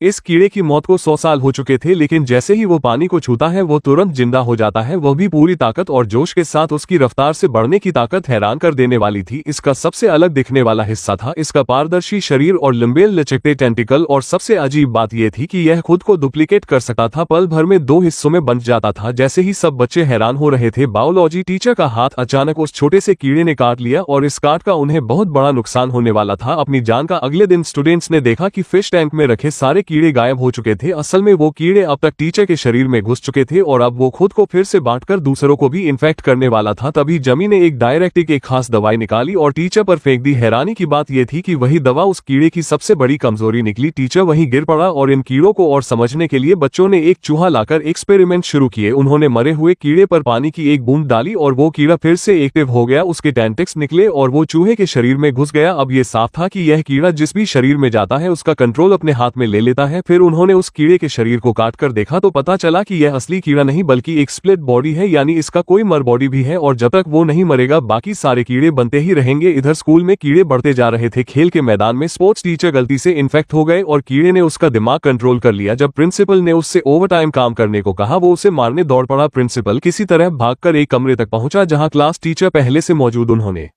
इस कीड़े की मौत को 100 साल हो चुके थे, लेकिन जैसे ही वो पानी को छूता है वो तुरंत जिंदा हो जाता है, वह भी पूरी ताकत और जोश के साथ। उसकी रफ्तार से बढ़ने की ताकत हैरान कर देने वाली थी। इसका सबसे अलग दिखने वाला हिस्सा था इसका पारदर्शी शरीर और लंबे लचकते टेंटिकल, और सबसे अजीब बात यह थी कि यह खुद को डुप्लीकेट कर सकता था, पल भर में 2 हिस्सों में बंट जाता था। जैसे ही सब बच्चे हैरान हो रहे थे, बायोलॉजी टीचर का हाथ अचानक उस छोटे से कीड़े ने काट लिया और इस काट का उन्हें बहुत बड़ा नुकसान होने वाला था, अपनी जान का। अगले दिन स्टूडेंट्स ने देखा कि फिश टैंक में रखे सारे कीड़े गायब हो चुके थे। असल में वो कीड़े अब तक टीचर के शरीर में घुस चुके थे और अब वो खुद को फिर से बांटकर दूसरों को भी इन्फेक्ट करने वाला था। तभी जमी ने एक डायरेक्टिक एक खास दवाई निकाली और टीचर पर फेंक दी। हैरानी की बात यह थी कि वही दवा उस कीड़े की सबसे बड़ी कमजोरी निकली। टीचर वहीं गिर पड़ा और इन कीड़ों को और समझने के लिए बच्चों ने एक चूहा लाकर एक्सपेरिमेंट शुरू किए। उन्होंने मरे हुए कीड़े पर पानी की एक बूंद डाली और वो कीड़ा फिर से एक्टिव हो गया, उसके टेंटिक्स निकले और वो चूहे के शरीर में घुस गया। अब ये साफ था कि यह कीड़ा जिस भी शरीर में जाता है उसका कंट्रोल अपने हाथ में ले लेता है। फिर उन्होंने उस कीड़े के शरीर को काटकर देखा तो पता चला कि यह असली कीड़ा नहीं बल्कि एक स्प्लिट बॉडी है, यानी इसका कोई मर बॉडी भी है और जब तक वो नहीं मरेगा बाकी सारे कीड़े बनते ही रहेंगे। इधर स्कूल में कीड़े बढ़ते जा रहे थे। खेल के मैदान में स्पोर्ट्स टीचर गलती से इन्फेक्ट हो गए और कीड़े ने उसका दिमाग कंट्रोल कर लिया। जब प्रिंसिपल ने उससे ओवरटाइम काम करने को कहा वो उसे मारने दौड़ पड़ा। प्रिंसिपल किसी तरह भागकर एक कमरे तक पहुंचा जहां क्लास टीचर पहले से मौजूद। उन्होंने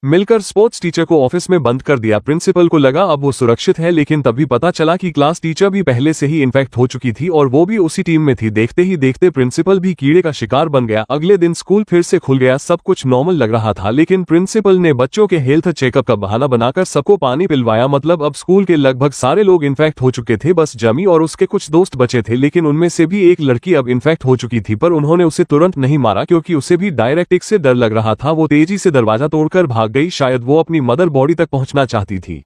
मिलकर स्पोर्ट्स टीचर को ऑफिस में बंद कर दिया। प्रिंसिपल को लगा अब वो सुरक्षित है, लेकिन तभी पता चला कि क्लास टीचर भी पहले से ही इन्फेक्ट हो चुकी थी और वो भी उसी टीम में थी। देखते ही देखते प्रिंसिपल भी कीड़े का शिकार बन गया। अगले दिन स्कूल फिर से खुल गया, सब कुछ नॉर्मल लग रहा था, लेकिन प्रिंसिपल ने बच्चों के हेल्थ चेकअप का बहाना बनाकर सबको पानी पिलवाया। मतलब अब स्कूल के लगभग सारे लोग इन्फेक्ट हो चुके थे, बस जमी और उसके कुछ दोस्त बचे थे, लेकिन उनमें से भी एक लड़की अब इन्फेक्ट हो चुकी थी। पर उन्होंने उसे तुरंत नहीं मारा क्योंकि उसे भी डायरेक्टिक से डर लग रहा था। वो तेजी से दरवाजा तोड़कर भाग गई, शायद वो अपनी मदर बॉडी तक पहुंचना चाहती थी।